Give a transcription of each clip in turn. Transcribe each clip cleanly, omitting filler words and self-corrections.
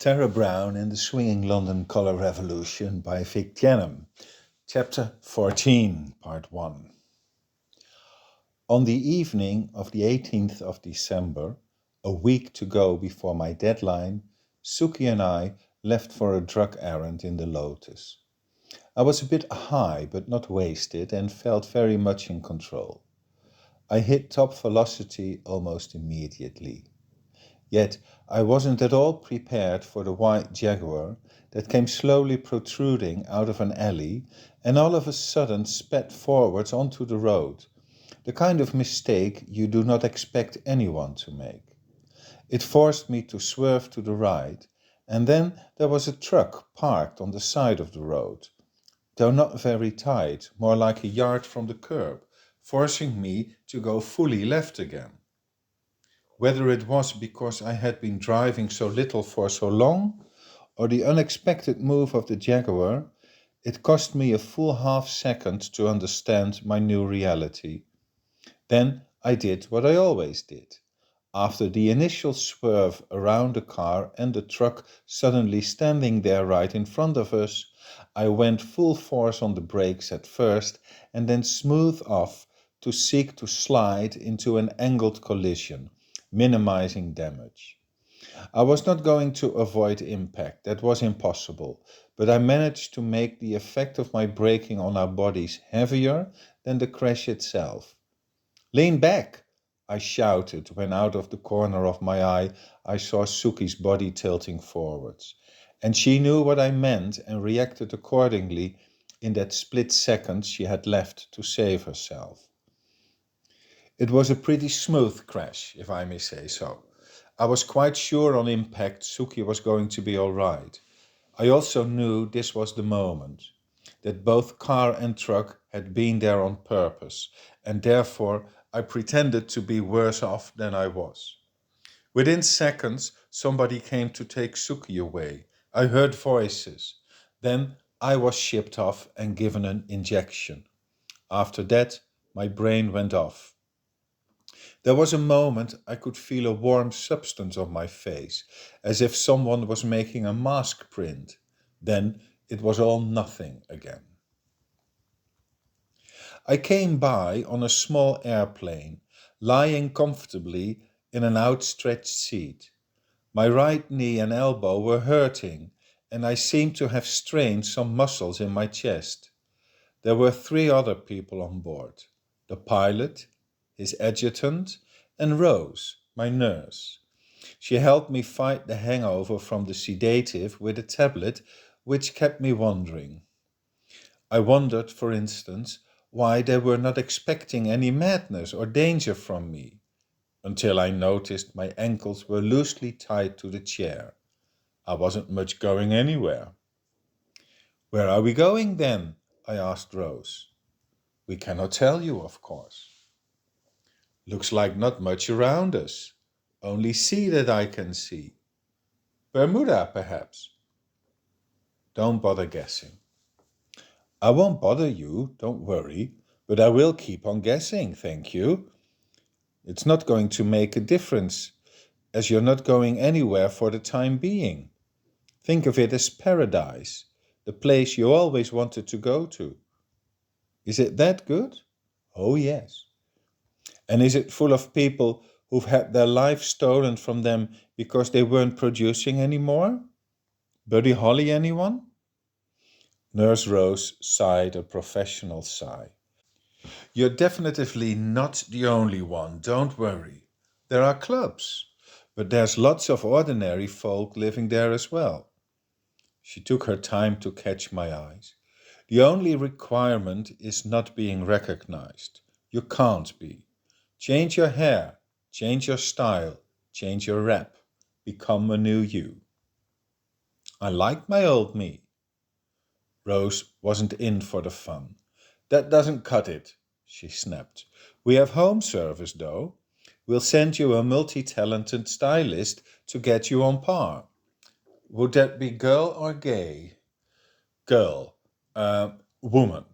Tara Brown in the Swinging London Colour Revolution by Vic Tianum, Chapter 14, Part 1. On the evening of the 18th of December, a week to go before my deadline, Suki and I left for a drug errand in the Lotus. I was a bit high but not wasted and felt very much in control. I hit top velocity almost immediately. Yet I wasn't at all prepared for the white Jaguar that came slowly protruding out of an alley and all of a sudden sped forwards onto the road, the kind of mistake you do not expect anyone to make. It forced me to swerve to the right, and then there was a truck parked on the side of the road, though not very tight, more like a yard from the curb, forcing me to go fully left again. Whether it was because I had been driving so little for so long, or the unexpected move of the Jaguar, it cost me a full half-second to understand my new reality. Then I did what I always did. After the initial swerve around the car and the truck suddenly standing there right in front of us, I went full force on the brakes at first and then smooth off to seek to slide into an angled collision, minimizing damage. I was not going to avoid impact, that was impossible, but I managed to make the effect of my braking on our bodies heavier than the crash itself. "Lean back!" I shouted when out of the corner of my eye I saw Suki's body tilting forwards, and she knew what I meant and reacted accordingly in that split second she had left to save herself. It was a pretty smooth crash, if I may say so. I was quite sure on impact Suki was going to be all right. I also knew this was the moment, that both car and truck had been there on purpose, and therefore I pretended to be worse off than I was. Within seconds, somebody came to take Suki away. I heard voices. Then I was shipped off and given an injection. After that, my brain went off. There was a moment I could feel a warm substance on my face, as if someone was making a mask print. Then it was all nothing again. I came by on a small airplane, lying comfortably in an outstretched seat. My right knee and elbow were hurting, and I seemed to have strained some muscles in my chest. There were 3 other people on board: the pilot, his adjutant, and Rose, my nurse. She helped me fight the hangover from the sedative with a tablet which kept me wondering. I wondered, for instance, why they were not expecting any madness or danger from me, until I noticed my ankles were loosely tied to the chair. I wasn't much going anywhere. "Where are we going then?" I asked Rose. "We cannot tell you, of course." "Looks like not much around us. Only sea that I can see. Bermuda, perhaps." "Don't bother guessing." "I won't bother you, don't worry, but I will keep on guessing, thank you. It's not going to make a difference, as you're not going anywhere for the time being. Think of it as paradise, the place you always wanted to go to." "Is it that good?" "Oh, yes." "And is it full of people who've had their life stolen from them because they weren't producing anymore? Buddy Holly, anyone?" Nurse Rose sighed a professional sigh. "You're definitively not the only one, don't worry. There are clubs, but there's lots of ordinary folk living there as well." She took her time to catch my eyes. "The only requirement is not being recognized. You can't be. Change your hair, change your style, change your rap. Become a new you." I liked my old me. Rose wasn't in for the fun. "That doesn't cut it," she snapped. "We have home service, though. We'll send you a multi-talented stylist to get you on par." "Would that be girl or gay?" "Girl. Woman."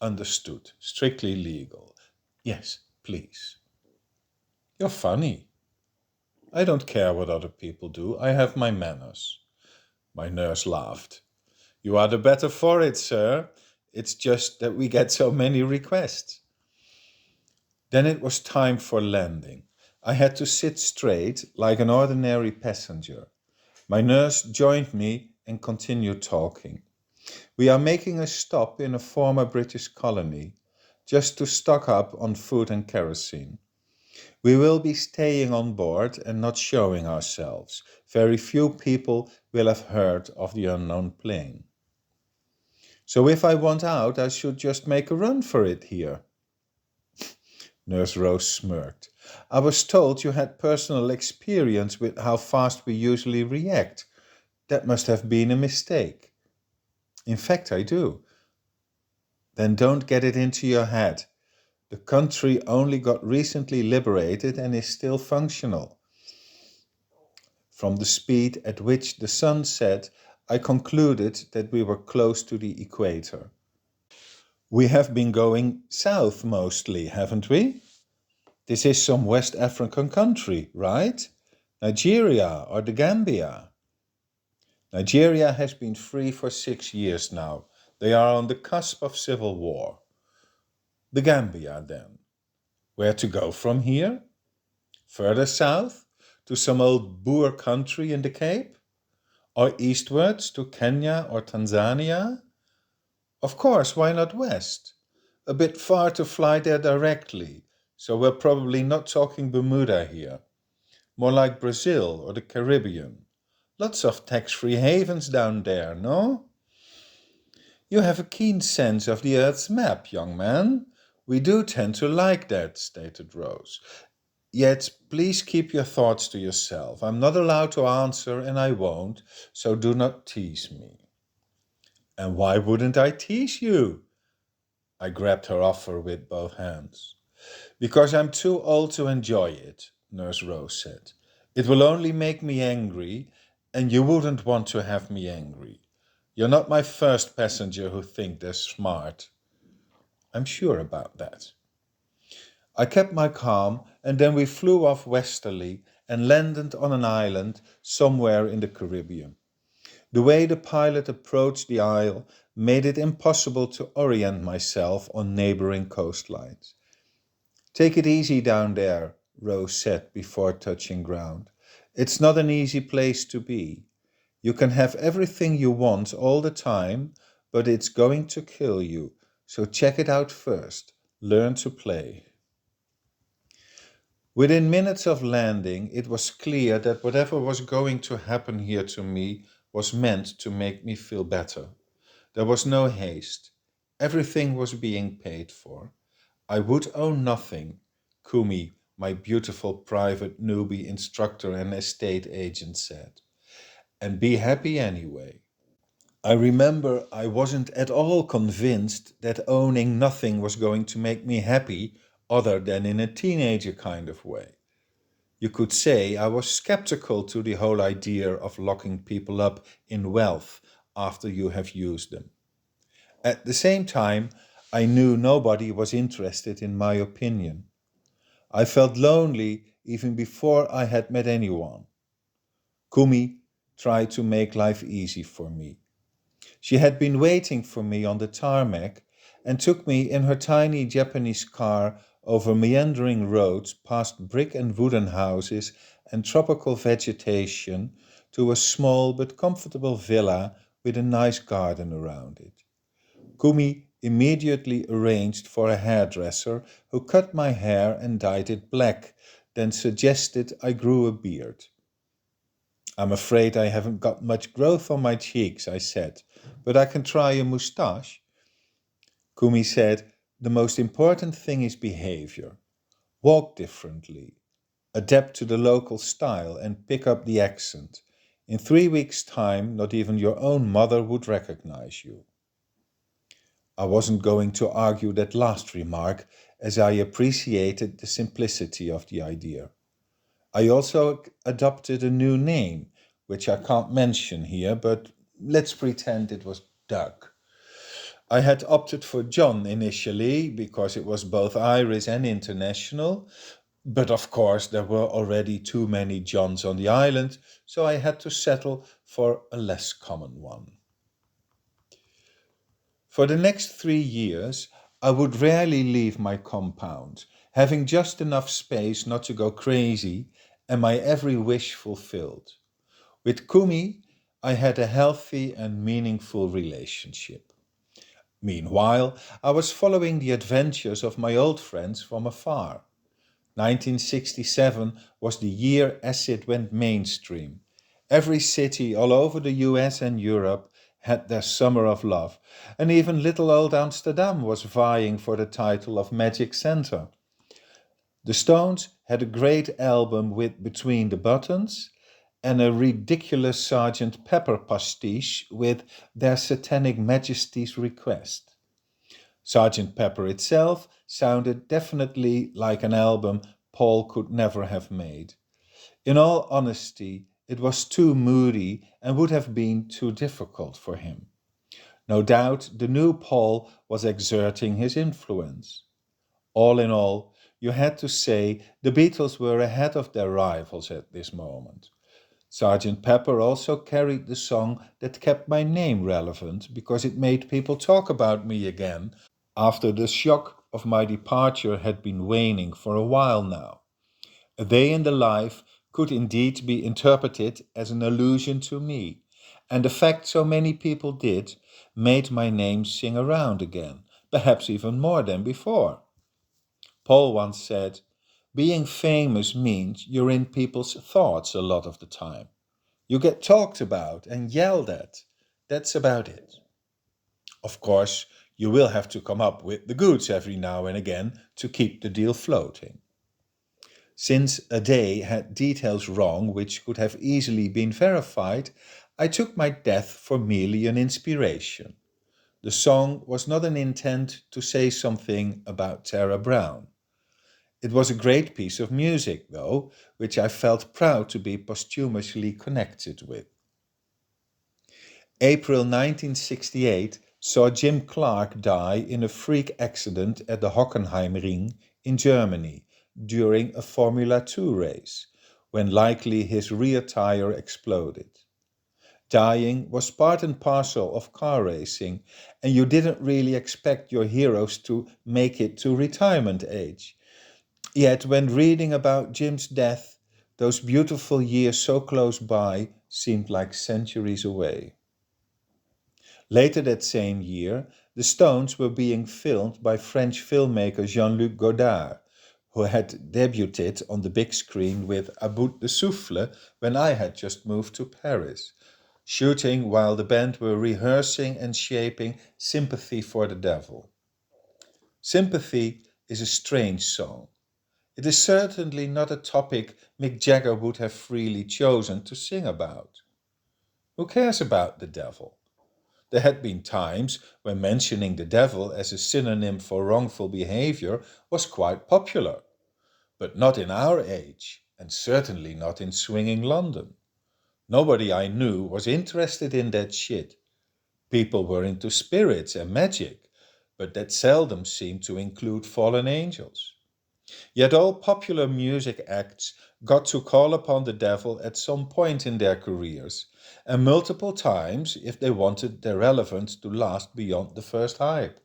"Understood. Strictly legal." "Yes, please." "You're funny." "I don't care what other people do. I have my manners." My nurse laughed. You are the better for it, sir. It's just that we get so many requests. Then it was time for landing. I had to sit straight like an ordinary passenger. My nurse joined me and continued talking. We are making a stop in a former British colony, just to stock up on food and kerosene. We will be staying on board and not showing ourselves. Very few people will have heard of the unknown plane. So if I want out, I should just make a run for it here. Nurse Rose smirked. I was told you had personal experience with how fast we usually react. That must have been a mistake. In fact, I do. Then don't get it into your head. The country only got recently liberated and is still functional. From the speed at which the sun set, I concluded that we were close to the equator. We have been going south mostly, haven't we? This is some West African country, right? Nigeria or the Gambia. Nigeria has been free for 6 years now. They are on the cusp of civil war. The Gambia, then. Where to go from here? Further south, to some old Boer country in the Cape? Or eastwards to Kenya or Tanzania? Of course, why not west? A bit far to fly there directly, so we're probably not talking Bermuda here. More like Brazil or the Caribbean. Lots of tax-free havens down there, no? You have a keen sense of the Earth's map, young man. We do tend to like that, stated Rose. Yet, please keep your thoughts to yourself. I'm not allowed to answer, and I won't, so do not tease me. And why wouldn't I tease you? I grabbed her offer with both hands. Because I'm too old to enjoy it, Nurse Rose said. It will only make me angry, and you wouldn't want to have me angry. You're not my first passenger who think they're smart. I'm sure about that. I kept my calm, and then we flew off westerly and landed on an island somewhere in the Caribbean. The way the pilot approached the isle made it impossible to orient myself on neighboring coastlines. Take it easy down there, Rose said before touching ground. It's not an easy place to be. You can have everything you want all the time, but it's going to kill you. So check it out first. Learn to play. Within minutes of landing, it was clear that whatever was going to happen here to me was meant to make me feel better. There was no haste. Everything was being paid for. I would own nothing, Kumi, my beautiful private newbie instructor and estate agent said, and be happy anyway. I remember I wasn't at all convinced that owning nothing was going to make me happy other than in a teenager kind of way. You could say I was skeptical to the whole idea of locking people up in wealth after you have used them. At the same time, I knew nobody was interested in my opinion. I felt lonely even before I had met anyone. Kumi tried to make life easy for me. She had been waiting for me on the tarmac and took me in her tiny Japanese car over meandering roads past brick and wooden houses and tropical vegetation to a small but comfortable villa with a nice garden around it. Kumi immediately arranged for a hairdresser who cut my hair and dyed it black, then suggested I grew a beard. I'm afraid I haven't got much growth on my cheeks, I said, but I can try a moustache. Kumi said, the most important thing is behavior. Walk differently, adapt to the local style, and pick up the accent. In 3 weeks' time, not even your own mother would recognize you. I wasn't going to argue that last remark, as I appreciated the simplicity of the idea. I also adopted a new name, which I can't mention here, but let's pretend it was Doug. I had opted for John initially because it was both Irish and international, But of course, there were already too many Johns on the island, so I had to settle for a less common one. For the next 3 years, I would rarely leave my compound, having just enough space not to go crazy and my every wish fulfilled. With Kumi, I had a healthy and meaningful relationship. Meanwhile, I was following the adventures of my old friends from afar. 1967 was the year acid went mainstream. Every city all over the US and Europe had their summer of love, and even little old Amsterdam was vying for the title of Magic Center. The Stones had a great album with Between the Buttons and a ridiculous Sergeant Pepper pastiche with Their Satanic Majesty's Request. Sergeant Pepper itself sounded definitely like an album Paul could never have made. In all honesty, it was too moody and would have been too difficult for him. No doubt the new Paul was exerting his influence. All in all, you had to say the Beatles were ahead of their rivals at this moment. Sergeant Pepper also carried the song that kept my name relevant because it made people talk about me again after the shock of my departure had been waning for a while now. A Day in the Life could indeed be interpreted as an allusion to me, and the fact so many people did made my name sing around again, perhaps even more than before. Paul once said, being famous means you're in people's thoughts a lot of the time. You get talked about and yelled at. That's about it. Of course, you will have to come up with the goods every now and again to keep the deal floating. Since a day had details wrong which could have easily been verified, I took my death for merely an inspiration. The song was not an intent to say something about Tara Brown. It was a great piece of music, though, which I felt proud to be posthumously connected with. April 1968 saw Jim Clark die in a freak accident at the Hockenheimring in Germany during a Formula 2 race, when likely his rear tire exploded. Dying was part and parcel of car racing, and you didn't really expect your heroes to make it to retirement age. Yet, when reading about Jim's death, those beautiful years so close by seemed like centuries away. Later that same year, the Stones were being filmed by French filmmaker Jean-Luc Godard, who had debuted on the big screen with A Bout de Souffle when I had just moved to Paris, shooting while the band were rehearsing and shaping Sympathy for the Devil. Sympathy is a strange song. It is certainly not a topic Mick Jagger would have freely chosen to sing about. Who cares about the devil? There had been times when mentioning the devil as a synonym for wrongful behavior was quite popular, but not in our age, and certainly not in swinging London. Nobody I knew was interested in that shit. People were into spirits and magic, but that seldom seemed to include fallen angels. Yet all popular music acts got to call upon the devil at some point in their careers, and multiple times if they wanted their relevance to last beyond the first hype.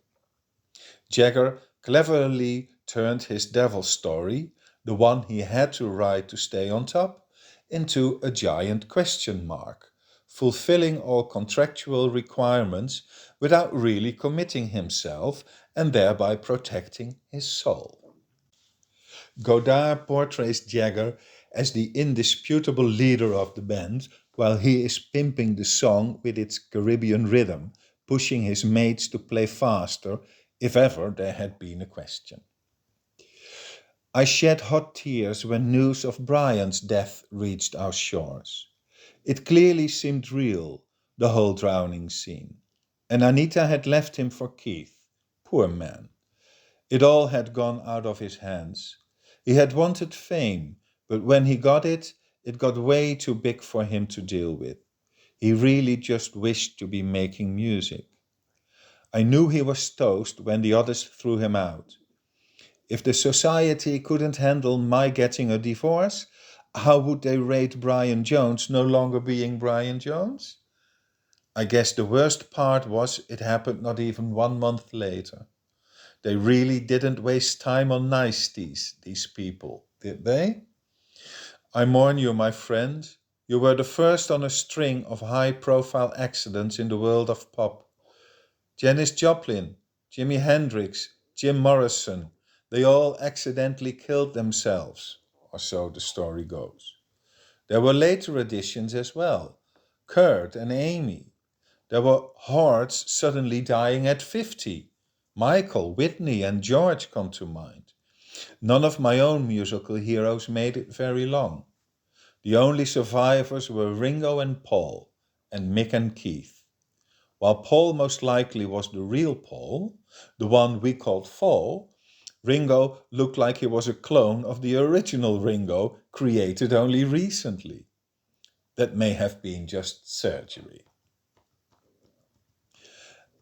Jagger cleverly turned his devil story, the one he had to write to stay on top, into a giant question mark, fulfilling all contractual requirements without really committing himself and thereby protecting his soul. Godard portrays Jagger as the indisputable leader of the band, while he is pimping the song with its Caribbean rhythm, pushing his mates to play faster, if ever there had been a question. I shed hot tears when news of Brian's death reached our shores. It clearly seemed real, the whole drowning scene. And Anita had left him for Keith. Poor man. It all had gone out of his hands. He had wanted fame, but when he got it, it got way too big for him to deal with. He really just wished to be making music. I knew he was toast when the others threw him out. If the society couldn't handle my getting a divorce, how would they rate Brian Jones no longer being Brian Jones? I guess the worst part was it happened not even 1 month later. They really didn't waste time on niceties, these people, did they? I mourn you, my friend. You were the first on a string of high-profile accidents in the world of pop. Janis Joplin, Jimi Hendrix, Jim Morrison, they all accidentally killed themselves, or so the story goes. There were later additions as well. Kurt and Amy. There were hordes suddenly dying at 50. Michael, Whitney, and George come to mind. None of my own musical heroes made it very long. The only survivors were Ringo and Paul, and Mick and Keith. While Paul most likely was the real Paul, the one we called Fall, Ringo looked like he was a clone of the original Ringo created only recently. That may have been just surgery.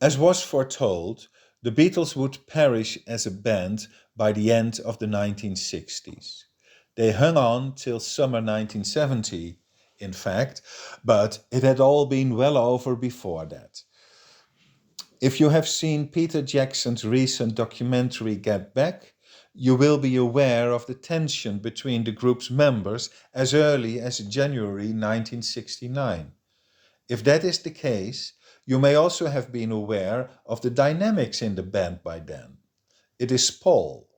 As was foretold, the Beatles would perish as a band by the end of the 1960s. They hung on till summer 1970, in fact, but it had all been well over before that. If you have seen Peter Jackson's recent documentary Get Back, you will be aware of the tension between the group's members as early as January 1969. If that is the case, you may also have been aware of the dynamics in the band by then. It is Paul,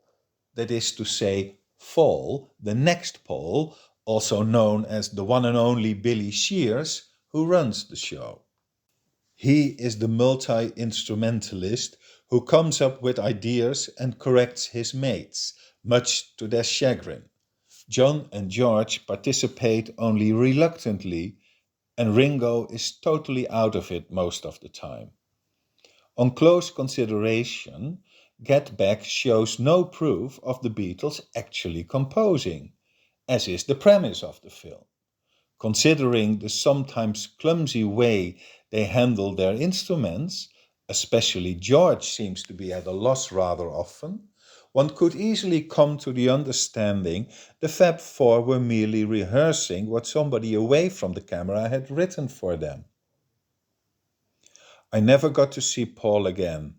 that is to say, Fall, the next Paul, also known as the one and only Billy Shears, who runs the show. He is the multi-instrumentalist who comes up with ideas and corrects his mates, much to their chagrin. John and George participate only reluctantly, and Ringo is totally out of it most of the time. On close consideration, Get Back shows no proof of the Beatles actually composing, as is the premise of the film. Considering the sometimes clumsy way they handle their instruments, especially George seems to be at a loss rather often, one could easily come to the understanding the Fab Four were merely rehearsing what somebody away from the camera had written for them. I never got to see Paul again.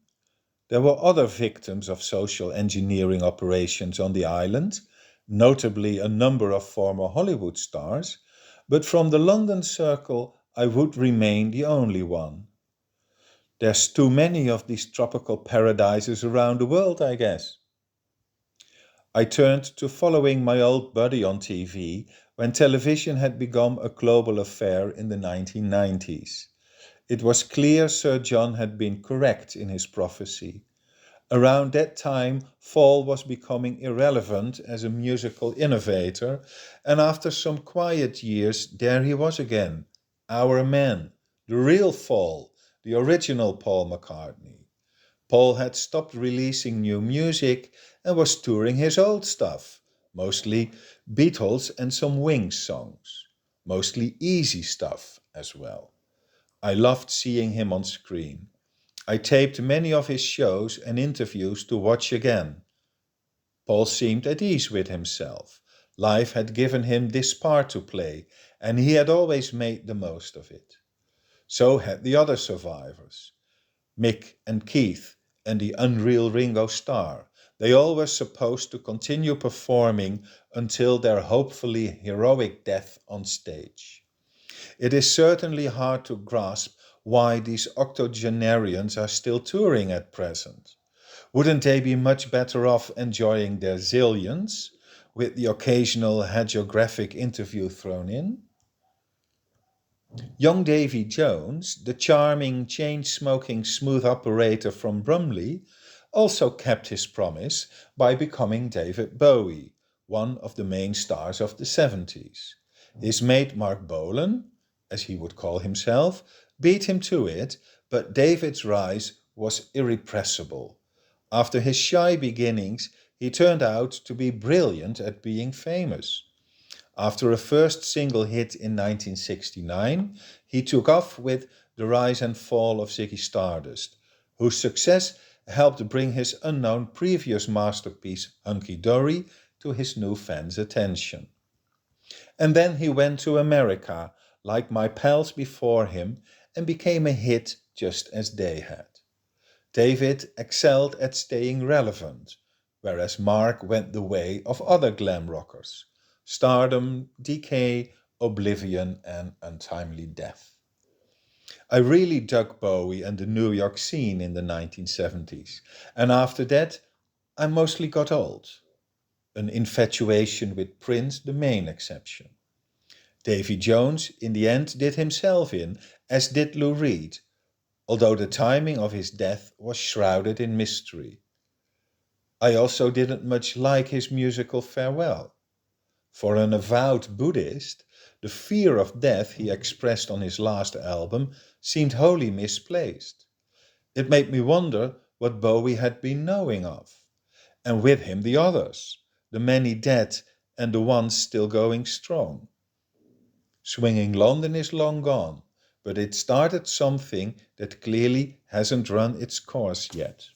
There were other victims of social engineering operations on the island, notably a number of former Hollywood stars, but from the London circle I would remain the only one. There's too many of these tropical paradises around the world, I guess. I turned to following my old buddy on TV when television had become a global affair in the 1990s. It was clear Sir John had been correct in his prophecy. Around that time, Fall was becoming irrelevant as a musical innovator, and after some quiet years, there he was again, our man, the real Fall, the original Paul McCartney. Paul had stopped releasing new music and was touring his old stuff, mostly Beatles and some Wings songs, mostly easy stuff as well. I loved seeing him on screen. I taped many of his shows and interviews to watch again. Paul seemed at ease with himself. Life had given him this part to play, and he had always made the most of it. So had the other survivors. Mick and Keith and the unreal Ringo Starr. They all were supposed to continue performing until their hopefully heroic death on stage. It is certainly hard to grasp why these octogenarians are still touring at present. Wouldn't they be much better off enjoying their zillions, with the occasional hagiographic interview thrown in? Young Davy Jones, the charming, chain-smoking smooth operator from Brumley, also kept his promise by becoming David Bowie, one of the main stars of the 70s. His mate Mark Bolan, as he would call himself, beat him to it, but David's rise was irrepressible. After his shy beginnings, he turned out to be brilliant at being famous. After a first single hit in 1969, he took off with The Rise and Fall of Ziggy Stardust, whose success helped bring his unknown previous masterpiece Hunky Dory to his new fans' attention. And then he went to America, like my pals before him, and became a hit just as they had. David excelled at staying relevant, whereas Mark went the way of other glam rockers: stardom, decay, oblivion, and untimely death. I really dug Bowie and the New York scene in the 1970s, and after that I mostly got old. An infatuation with Prince the main exception. Davy Jones in the end did himself in, as did Lou Reed, although the timing of his death was shrouded in mystery. I also didn't much like his musical farewell. For an avowed Buddhist, the fear of death he expressed on his last album seemed wholly misplaced. It made me wonder what Bowie had been knowing of, and with him the others, the many dead and the ones still going strong. Swinging London is long gone, but it started something that clearly hasn't run its course yet.